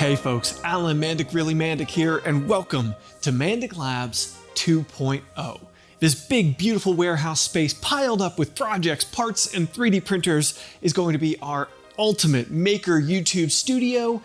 Hey folks, Alan MandicReally Mandic here, and welcome to Mandic Labs 2.0. This big, beautiful warehouse space piled up with projects, parts, and 3D printers is going to be our ultimate maker YouTube studio.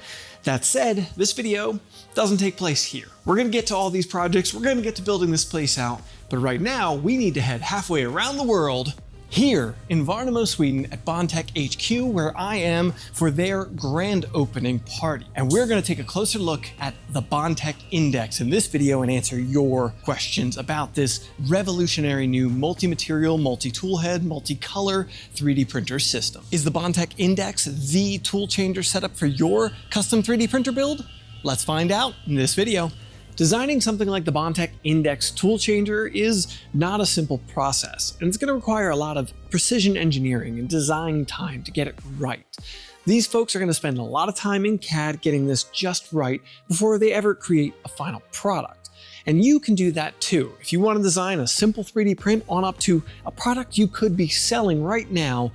That said, this video doesn't take place here. We're gonna get to all these projects, we're gonna get to building this place out, but right now we need to head halfway around the world here in Värnamo, Sweden at Bondtech HQ, where I am for their grand opening party. And we're gonna take a closer look at the Bondtech INDX in this video and answer your questions about this revolutionary new multi-material, multi-toolhead, multi-color 3D printer system. Is the Bondtech INDX the tool changer setup for your custom 3D printer build? Let's find out in this video. Designing something like the Bondtech INDX tool changer is not a simple process, and it's going to require a lot of precision engineering and design time to get it right. These folks are going to spend a lot of time in CAD getting this just right before they ever create a final product. And you can do that too. If you want to design a simple 3D print on up to a product you could be selling right now,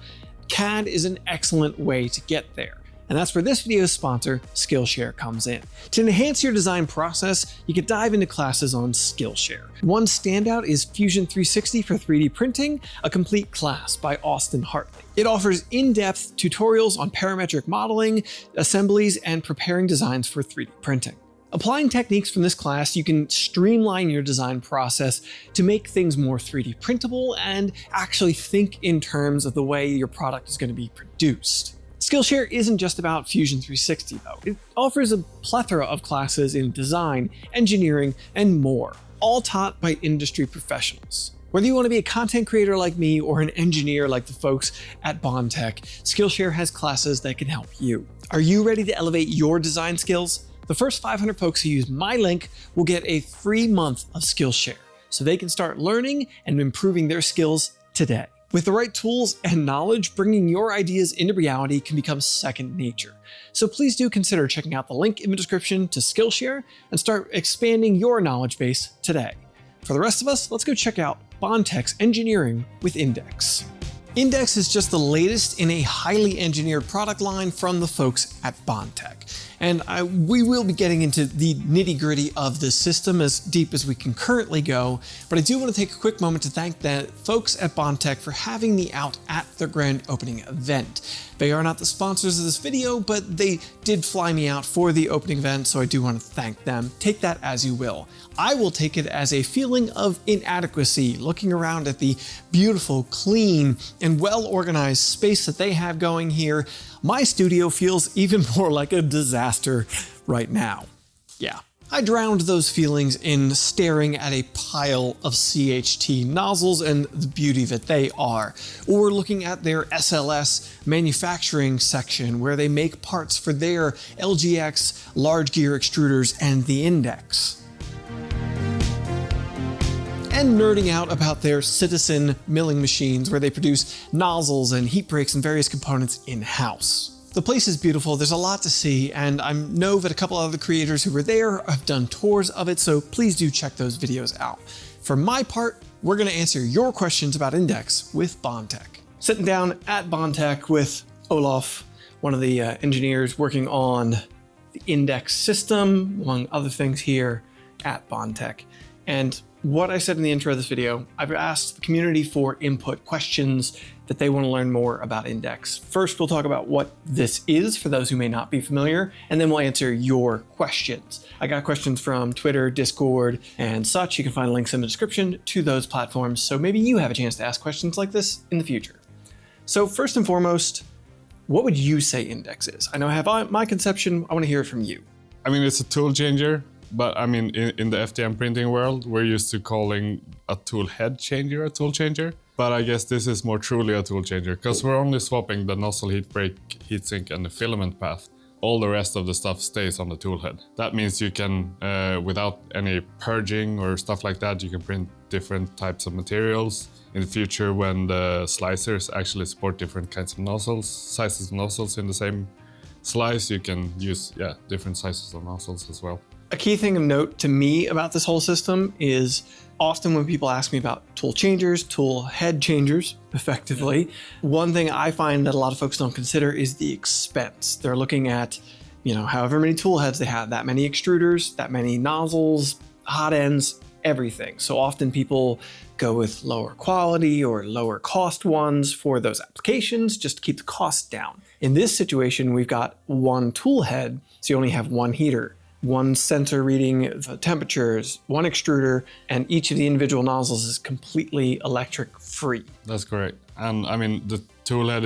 CAD is an excellent way to get there. And that's where this video's sponsor, Skillshare, comes in. To enhance your design process, you can dive into classes on Skillshare. One standout is Fusion 360 for 3D printing, a complete class by Austin Hartley. It offers in-depth tutorials on parametric modeling, assemblies, and preparing designs for 3D printing. Applying techniques from this class, you can streamline your design process to make things more 3D printable and actually think in terms of the way your product is going to be produced. Skillshare isn't just about Fusion 360 though. It offers a plethora of classes in design, engineering, and more, all taught by industry professionals. Whether you want to be a content creator like me or an engineer like the folks at Bondtech, Skillshare has classes that can help you. Are you ready to elevate your design skills? The first 500 folks who use my link will get a free month of Skillshare, so they can start learning and improving their skills today. With the right tools and knowledge, bringing your ideas into reality can become second nature. So please do consider checking out the link in the description to Skillshare and start expanding your knowledge base today. For the rest of us, let's go check out Bondtech's engineering with INDX. INDX is just the latest in a highly engineered product line from the folks at Bondtech. And we will be getting into the nitty-gritty of this system as deep as we can currently go, but I do want to take a quick moment to thank the folks at Bondtech for having me out at their grand opening event. They are not the sponsors of this video, but they did fly me out for the opening event, so I do want to thank them. Take that as you will. I will take it as a feeling of inadequacy, looking around at the beautiful, clean, and well-organized space that they have going here. My studio feels even more like a disaster right now. Yeah, I drowned those feelings in staring at a pile of CHT nozzles and the beauty that they are, or looking at their SLS manufacturing section where they make parts for their LGX large gear extruders and the INDX. And nerding out about their Citizen milling machines where they produce nozzles and heat breaks and various components in-house. The place is beautiful, there's a lot to see, and I know that a couple of the creators who were there have done tours of it, so please do check those videos out. For my part, we're going to answer your questions about INDX with Bondtech. Sitting down at Bondtech with Olaf, one of the engineers working on the INDX system, among other things here at Bondtech. And what I said in the intro of this video, I've asked the community for input questions that they want to learn more about INDX. First, we'll talk about what this is for those who may not be familiar, and then we'll answer your questions. I got questions from Twitter, Discord, and such. You can find links in the description to those platforms, so maybe you have a chance to ask questions like this in the future. So first and foremost, what would you say INDX is? I know I have my conception, I want to hear it from you. I mean, it's a tool changer. But I mean, in the FDM printing world, we're used to calling a tool head changer a tool changer. But I guess this is more truly a tool changer because we're only swapping the nozzle heat break, heatsink, and the filament path. All the rest of the stuff stays on the tool head. That means you can, without any purging or stuff like that, you can print different types of materials. In the future, when the slicers actually support different kinds of nozzles, sizes of nozzles in the same slice, you can use different sizes of nozzles as well. A key thing of note to me about this whole system is often when people ask me about tool changers, tool head changers, effectively, one thing I find that a lot of folks don't consider is the expense. They're looking at however many tool heads they have, that many extruders, that many nozzles, hot ends, everything. So often people go with lower quality or lower cost ones for those applications just to keep the cost down. In this situation, we've got one tool head, so you only have one heater, one sensor reading the temperatures, one extruder, and each of the individual nozzles is completely electric free. That's correct. And I mean, the tool head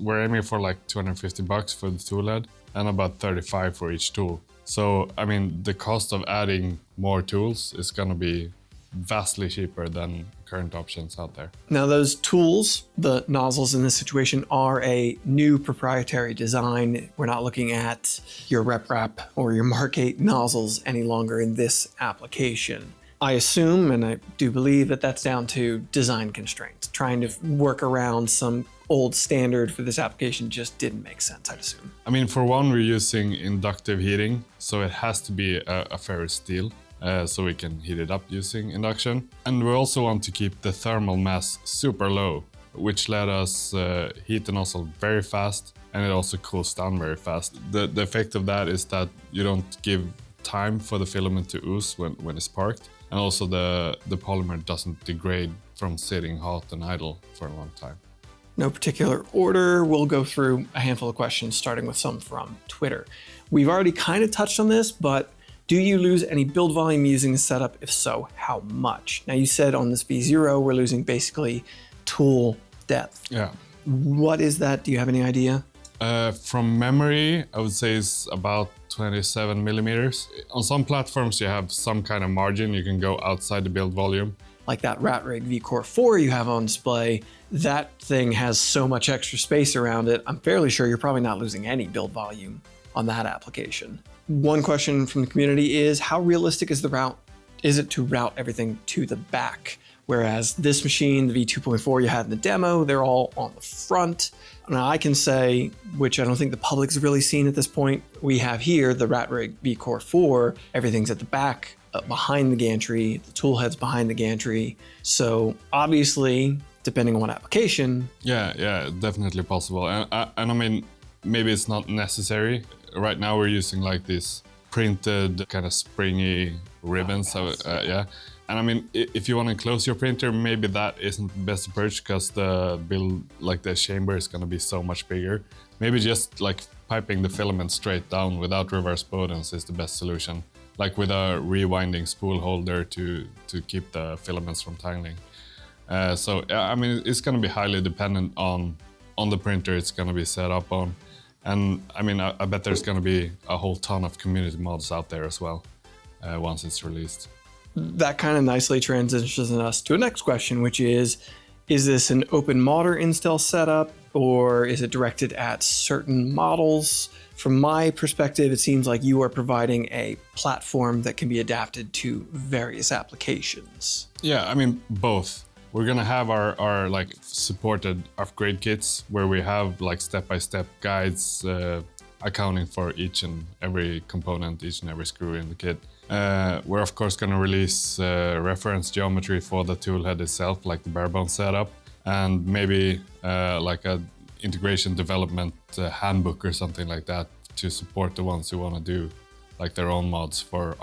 we're aiming for like $250 for the tool head and about $35 for each tool. So, I mean, the cost of adding more tools is going to be vastly cheaper than current options out there. Now, those tools, the nozzles in this situation, are a new proprietary design. We're not looking at your RepRap or your Mark 8 nozzles any longer in this application. I assume, and I do believe, that that's down to design constraints. Trying to work around some old standard for this application just didn't make sense, I'd assume. I mean, for one, we're using inductive heating, so it has to be a ferrous steel, so we can heat it up using induction. And we also want to keep the thermal mass super low, which let us heat the nozzle very fast, and it also cools down very fast. The effect of that is that you don't give time for the filament to ooze when it's parked, and also the polymer doesn't degrade from sitting hot and idle for a long time. No particular order, we'll go through a handful of questions, starting with some from Twitter. We've already kind of touched on this, but do you lose any build volume using the setup? If so, how much? Now, you said on this V0, we're losing basically tool depth. Yeah. What is that? Do you have any idea? From memory, I would say it's about 27 millimeters. On some platforms, you have some kind of margin. You can go outside the build volume. Like that RatRig VCore 4 you have on display, that thing has so much extra space around it, I'm fairly sure you're probably not losing any build volume on that application. One question from the community is, how realistic is it to route everything to the back? Whereas this machine, the V2.4 you had in the demo, they're all on the front. Now I can say, which I don't think the public's really seen at this point, we have here the RatRig VCore 4, everything's at the back, behind the gantry, the tool head's behind the gantry. So obviously, depending on what application. Yeah, definitely possible. And I mean, maybe it's not necessary. Right now we're using like these printed kind of springy ribbons. Yeah. And I mean, if you want to close your printer, maybe that isn't the best approach because the build, like the chamber is going to be so much bigger. Maybe just like piping the filament straight down without reverse bowdens is the best solution. Like with a rewinding spool holder to keep the filaments from tangling. So I mean, it's going to be highly dependent on the printer it's going to be set up on. And I mean, I bet there's going to be a whole ton of community mods out there as well once it's released. That kind of nicely transitions us to a next question, which is this an open modder install setup or is it directed at certain models? From my perspective, it seems like you are providing a platform that can be adapted to various applications. Yeah, I mean, both. We're gonna have our like supported upgrade kits where we have like step-by-step guides accounting for each and every component, each and every screw in the kit. We're of course gonna release reference geometry for the toolhead itself, like the bare bones setup, and maybe like a integration development handbook or something like that to support the ones who want to do like their own mods for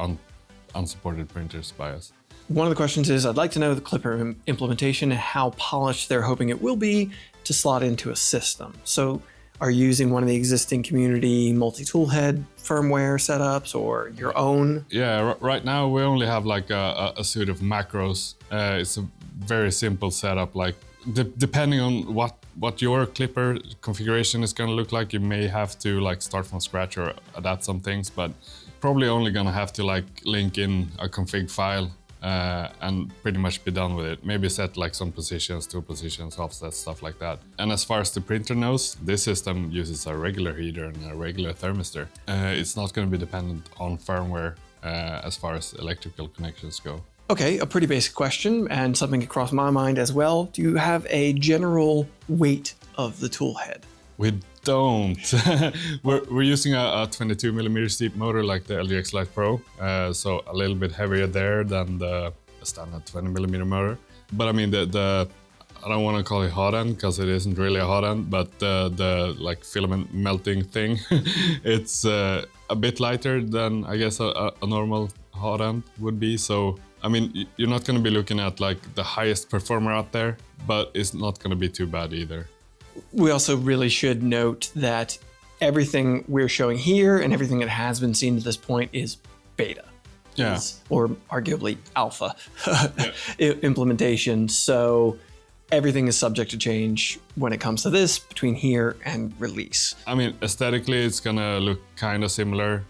unsupported printers by us. One of the questions is, I'd like to know the Klipper implementation and how polished they're hoping it will be to slot into a system. So are you using one of the existing community multi-tool head firmware setups or your own? Yeah, right now we only have like a suite of macros. It's a very simple setup. Like depending on what your Klipper configuration is going to look like, you may have to like start from scratch or adapt some things, but probably only going to have to like link in a config file and pretty much be done with it. Maybe set like some positions, tool positions, offsets, stuff like that. And as far as the printer knows, this system uses a regular heater and a regular thermistor. It's not going to be dependent on firmware as far as electrical connections go. Okay, a pretty basic question and something that crossed my mind as well. Do you have a general weight of the tool head? We don't. We're using a 22 millimeter steep motor like the LGX Lite Pro, so a little bit heavier there than the standard 20 millimeter motor. But I mean, I don't want to call it hotend because it isn't really a hotend, but the like filament melting thing, it's a bit lighter than I guess a normal hotend would be. So I mean, you're not going to be looking at like the highest performer out there, but it's not going to be too bad either. We also really should note that everything we're showing here and everything that has been seen to this point is beta. Yeah. Or arguably alpha implementation. So everything is subject to change when it comes to this between here and release. I mean, aesthetically, it's gonna look kind of similar,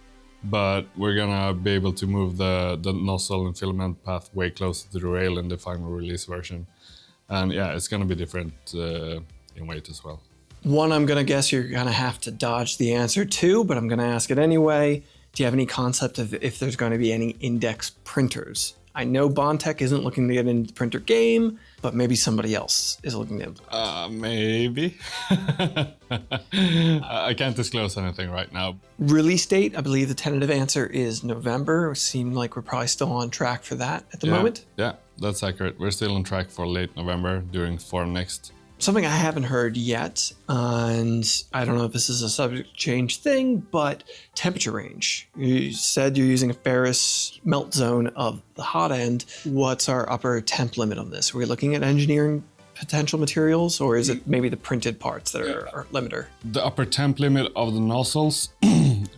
but we're gonna be able to move the nozzle and filament path way closer to the rail in the final release version. And yeah, it's gonna be different in weight as well. One I'm gonna guess you're gonna have to dodge the answer to, but I'm gonna ask it anyway. Do you have any concept of if there's going to be any INDX printers? I know Bondtech isn't looking to get into the printer game, but maybe somebody else is looking to. Maybe. I can't disclose anything right now. Release date, I believe the tentative answer is November. It seemed like we're probably still on track for that at the moment. Yeah, that's accurate. We're still on track for late November during Forum Next. Something I haven't heard yet, and I don't know if this is a subject change thing, but temperature range. You said you're using a Ferris melt zone of the hot end. What's our upper temp limit on this? Are we looking at engineering potential materials, or is it maybe the printed parts that are our limiter? The upper temp limit of the nozzles,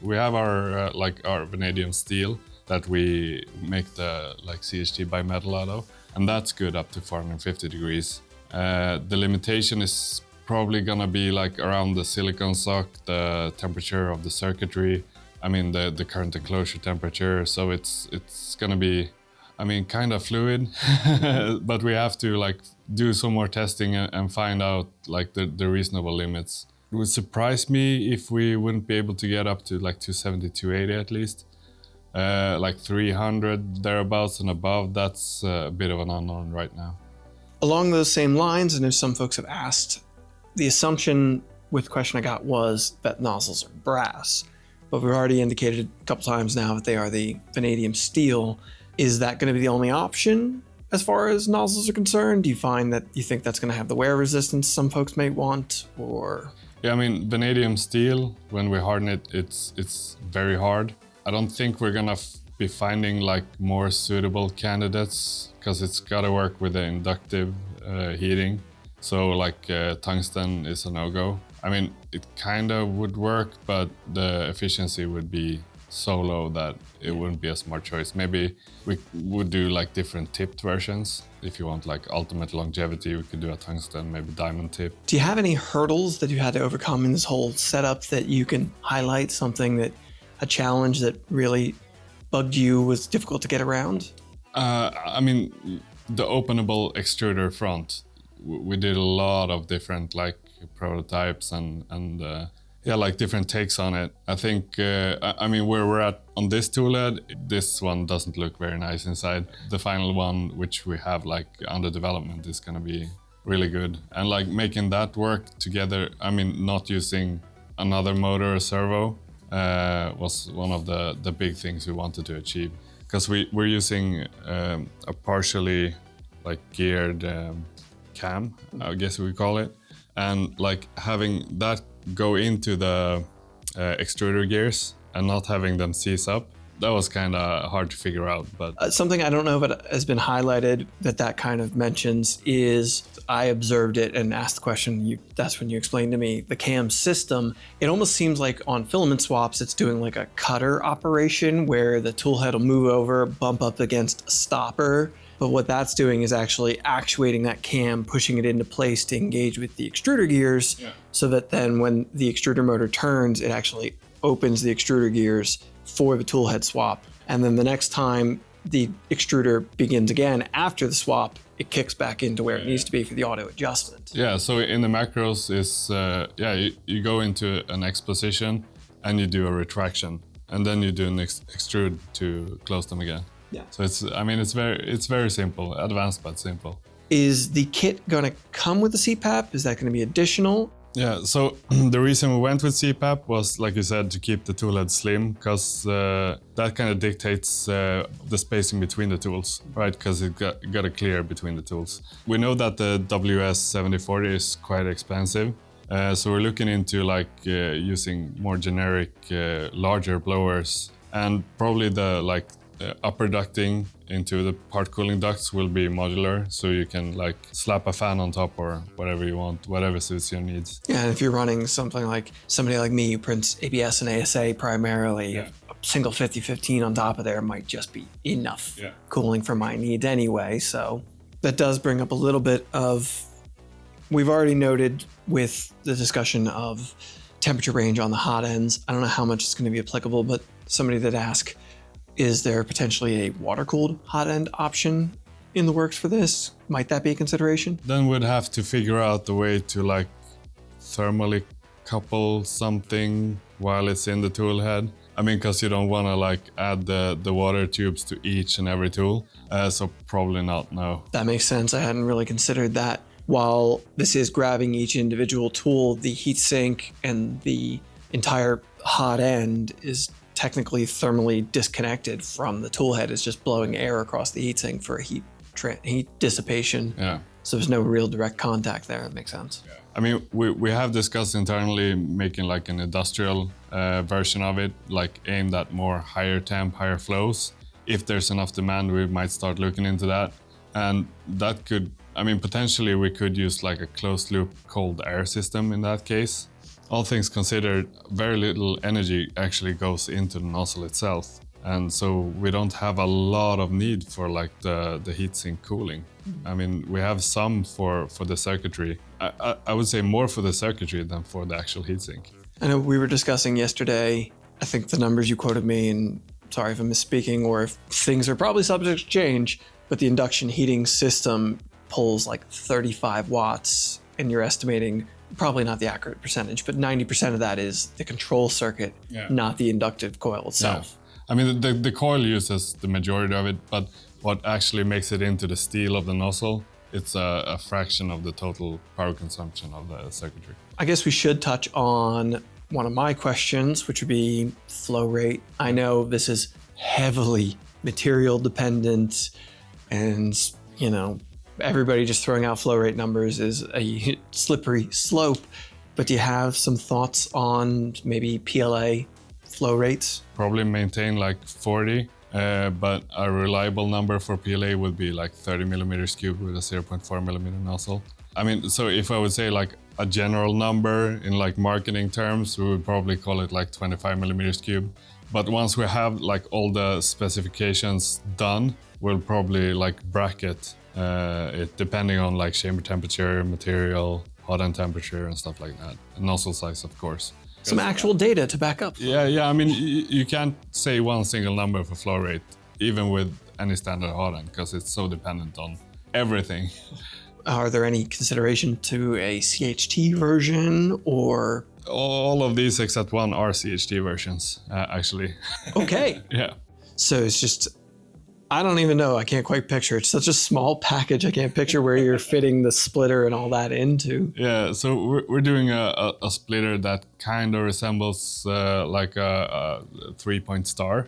we have our our vanadium steel that we make the CHT bimetal out of, and that's good up to 450 degrees. The limitation is probably gonna be like around the silicon sock, the temperature of the circuitry, I mean the current enclosure temperature, so it's gonna be, I mean, kind of fluid, but we have to like do some more testing and find out like the reasonable limits. It would surprise me if we wouldn't be able to get up to like 270, 280 at least. Like 300 thereabouts and above, that's a bit of an unknown right now. Along those same lines, and as some folks have asked, the assumption with the question I got was that nozzles are brass, but we've already indicated a couple times now that they are the vanadium steel. Is that going to be the only option as far as nozzles are concerned? Do you find that you think that's going to have the wear resistance some folks may want, or? Yeah, I mean, vanadium steel, when we harden it, it's very hard. I don't think we're gonna be finding like more suitable candidates because it's gotta work with the inductive heating. So like tungsten is a no-go. I mean, it kind of would work, but the efficiency would be so low that it wouldn't be a smart choice. Maybe we would do like different tipped versions. If you want like ultimate longevity, we could do a tungsten, maybe diamond tip. Do you have any hurdles that you had to overcome in this whole setup that you can highlight, something that, a challenge that really bugged you, was difficult to get around? I mean, the openable extruder front. We did a lot of different like prototypes and yeah, like different takes on it. I think, I mean, where we're at on this toolhead, this one doesn't look very nice inside. The final one, which we have like under development, is gonna be really good. And like making that work together, I mean, not using another motor or servo, was one of the big things we wanted to achieve. Because we're using a partially like geared cam, I guess we call it. And like having that go into the extruder gears and not having them seize up, that was kind of hard to figure out. But something I don't know if it has been highlighted that kind of mentions is, I observed it and asked the question, that's when you explained to me the cam system. It almost seems like on filament swaps, it's doing like a cutter operation where the tool head will move over, bump up against a stopper. But what that's doing is actually actuating that cam, pushing it into place to engage with the extruder gears, so that then when the extruder motor turns, it actually opens the extruder gears for the tool head swap. And then the next time the extruder begins again after the swap, it kicks back into where it needs to be for the auto adjustment. Yeah, so in the macros is, you go into an X position and you do a retraction, and then you do an extrude to close them again. Yeah. So it's, I mean, it's very simple, advanced but simple. Is the kit gonna come with the CPAP? Is that gonna be additional? Yeah, so the reason we went with CPAP was, like you said, to keep the tool head slim, because that kind of dictates the spacing between the tools, right? Because it got to clear between the tools. We know that the WS7040 is quite expensive, so we're looking into like using more generic, larger blowers, and probably the upper ducting into the part cooling ducts will be modular, so you can like slap a fan on top or whatever you want, whatever suits your needs. Yeah, and if you're running something like somebody like me who prints ABS and ASA primarily, a single 5015 on top of there might just be enough cooling for my needs anyway. So that does bring up a little bit of, we've already noted with the discussion of temperature range on the hot ends. I don't know how much it's going to be applicable, but somebody did ask, is there potentially a water-cooled hot end option in the works for this? Might that be a consideration? Then we'd have to figure out the way to like thermally couple something while it's in the tool head. I mean, because you don't want to like add the water tubes to each and every tool. So probably not, no. That makes sense. I hadn't really considered that. While this is grabbing each individual tool, the heatsink and the entire hot end is technically thermally disconnected from the tool head. It's just blowing air across the heatsink for heat dissipation. Yeah. So there's no real direct contact there. That makes sense. Yeah. I mean, we have discussed internally making like an industrial version of it, like aimed at more higher temp, higher flows. If there's enough demand, we might start looking into that. And that could, I mean, potentially we could use like a closed loop cold air system in that case. All things considered, very little energy actually goes into the nozzle itself. And so we don't have a lot of need for like the heatsink cooling. I mean, we have some for the circuitry. I would say more for the circuitry than for the actual heatsink. I know we were discussing yesterday, I think the numbers you quoted me, and sorry if I'm misspeaking or if things are probably subject to change, but the induction heating system pulls like 35 watts, and you're estimating, probably not the accurate percentage, but 90% of that is the control circuit, not the inductive coil itself. Yeah. I mean, the coil uses the majority of it, but what actually makes it into the steel of the nozzle, it's a fraction of the total power consumption of the circuitry. I guess we should touch on one of my questions, which would be flow rate. I know this is heavily material dependent, and you know, everybody just throwing out flow rate numbers is a slippery slope, but do you have some thoughts on maybe PLA flow rates? Probably maintain like 40, but a reliable number for PLA would be like 30 millimeters cubed with a 0.4 millimeter nozzle. I mean, so if I would say like a general number in like marketing terms, we would probably call it like 25 millimeters cubed. But once we have like all the specifications done, we'll probably like bracket it depending on like chamber temperature, material, hot end temperature and stuff like that. And nozzle size, of course. Some actual data to back up. Yeah. I mean, you can't say one single number for flow rate, even with any standard hot end, because it's so dependent on everything. Are there any consideration to a CHT version or? All of these except one are CHT versions, actually. Okay. Yeah. So it's just, I don't even know. I can't quite picture. It's such a small package. I can't picture where you're fitting the splitter and all that into. Yeah, so we're doing a splitter that kind of resembles like a 3-point star,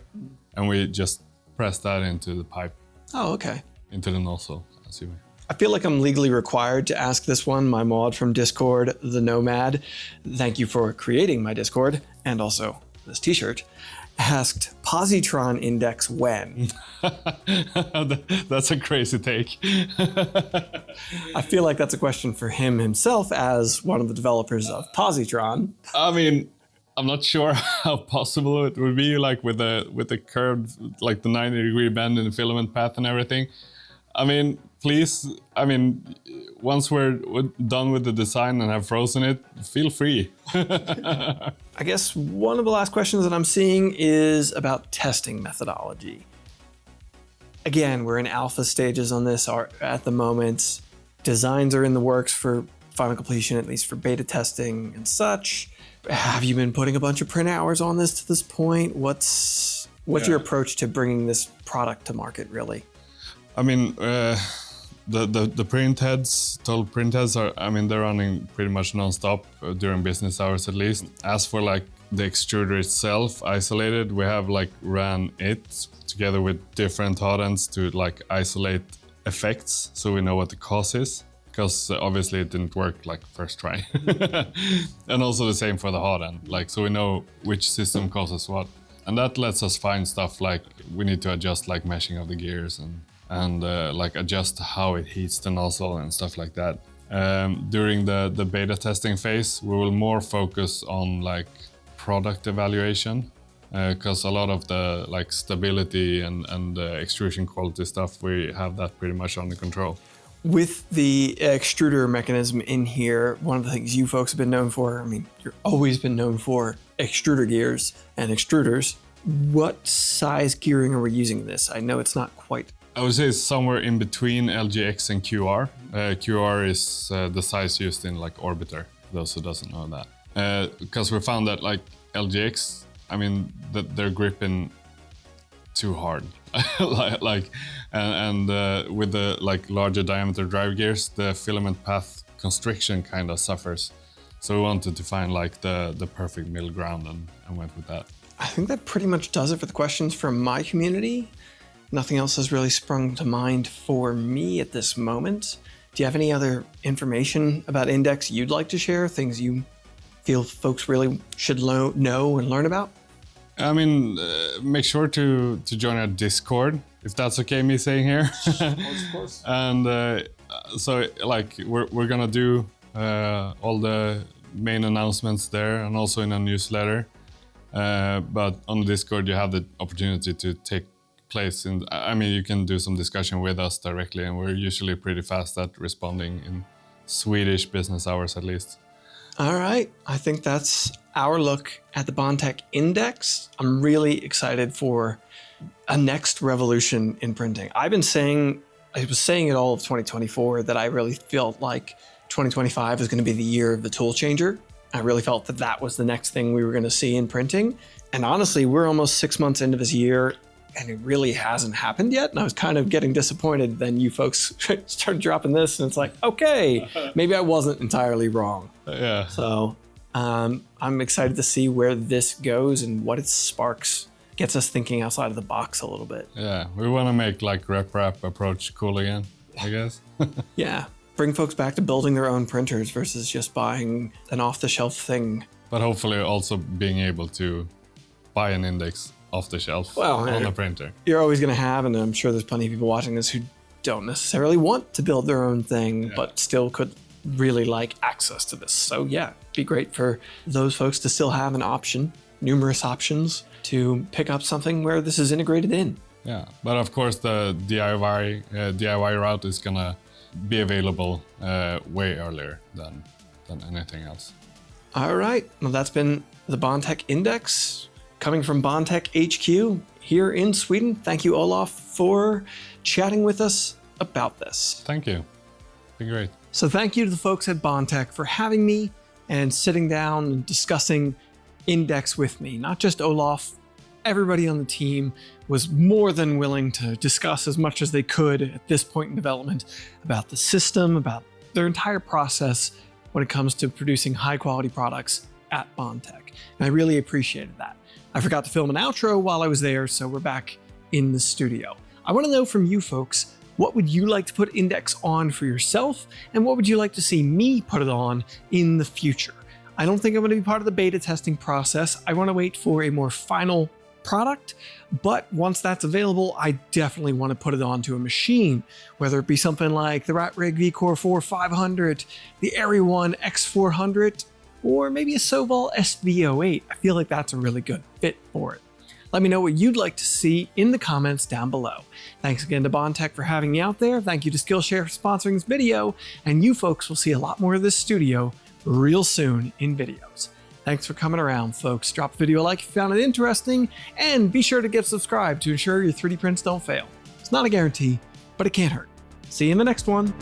and we just press that into the pipe. Oh, okay. Into the nozzle, assuming. I feel like I'm legally required to ask this one. My mod from Discord, the Nomad, thank you for creating my Discord, and also this t-shirt, asked Positron INDX when? That's a crazy take. I feel like that's a question for him himself as one of the developers of Positron. I mean, I'm not sure how possible it would be, like with the curved, like the 90-degree bend in the filament path and everything. I mean, please, I mean, once we're done with the design and have frozen it, feel free. I guess one of the last questions that I'm seeing is about testing methodology. Again, we're in alpha stages on this at the moment. Designs are in the works for final completion, at least for beta testing and such. Have you been putting a bunch of print hours on this to this point? What's your approach to bringing this product to market, really? I mean, The print heads, total print heads are, I mean, they're running pretty much non-stop during business hours at least. As for like the extruder itself, isolated, we have like ran it together with different hotends to like isolate effects, so we know what the cause is. Because obviously it didn't work like first try. And also the same for the hotend, like, so we know which system causes what. And that lets us find stuff like we need to adjust like meshing of the gears and like adjust how it heats the nozzle and stuff like that. During the beta testing phase, we will more focus on like product evaluation, because a lot of the like stability and extrusion quality stuff, we have that pretty much under control. With the extruder mechanism in here, one of the things you folks have been known for, I mean, you've always been known for extruder gears and extruders. What size gearing are we using in this? I know it's not quite. I would say it's somewhere in between LGX and QR. QR is the size used in like Orbiter, those who doesn't know that. Because we found that like LGX, I mean, that they're gripping too hard. With the like larger diameter drive gears, the filament path constriction kind of suffers. So we wanted to find like the perfect middle ground and went with that. I think that pretty much does it for the questions from my community. Nothing else has really sprung to mind for me at this moment. Do you have any other information about INDX you'd like to share? Things you feel folks really should know and learn about? I mean, make sure to join our Discord, if that's okay, me saying here. Of course. And so, like, we're gonna do all the main announcements there, and also in a newsletter. But on the Discord, you have the opportunity to take place in. I mean, you can do some discussion with us directly, and we're usually pretty fast at responding in Swedish business hours, at least. All right, I think that's our look at the Bondtech INDX. I'm really excited for a next revolution in printing. I was saying it all of 2024 that I really felt like 2025 is going to be the year of the toolchanger. I really felt that that was the next thing we were going to see in printing. And honestly, we're almost 6 months into this year and it really hasn't happened yet. And I was kind of getting disappointed. Then you folks started dropping this and it's like, okay, maybe I wasn't entirely wrong. Yeah. So I'm excited to see where this goes and what it sparks. Gets us thinking outside of the box a little bit. Yeah, we want to make like rep approach cool again, I guess. Yeah, bring folks back to building their own printers versus just buying an off-the-shelf thing. But hopefully also being able to buy an index off the shelf on a printer. You're always going to have, and I'm sure there's plenty of people watching this who don't necessarily want to build their own thing, but still could really like access to this. So yeah, it'd be great for those folks to still have an option, numerous options, to pick up something where this is integrated in. Yeah, but of course the DIY route is gonna be available way earlier than anything else. All right, well that's been the Bondtech INDX coming from Bondtech HQ here in Sweden. Thank you, Olaf, for chatting with us about this. Thank you, been great. So thank you to the folks at Bondtech for having me and sitting down and discussing INDX with me. Not just Olaf, everybody on the team was more than willing to discuss as much as they could at this point in development about the system, about their entire process when it comes to producing high quality products at Bondtech. And I really appreciated that. I forgot to film an outro while I was there, so we're back in the studio. I want to know from you folks, what would you like to put INDX on for yourself? And what would you like to see me put it on in the future? I don't think I'm going to be part of the beta testing process. I want to wait for a more final product, but once that's available, I definitely want to put it onto a machine, whether it be something like the Ratrig VCore 4500, the Airy One X400, or maybe a Soval SV08. I feel like that's a really good fit for it. Let me know what you'd like to see in the comments down below. Thanks again to Bondtech for having me out there. Thank you to Skillshare for sponsoring this video, and you folks will see a lot more of this studio real soon in videos. Thanks for coming around, folks. Drop a video a like if you found it interesting, and be sure to get subscribed to ensure your 3D prints don't fail. It's not a guarantee, but it can't hurt. See you in the next one.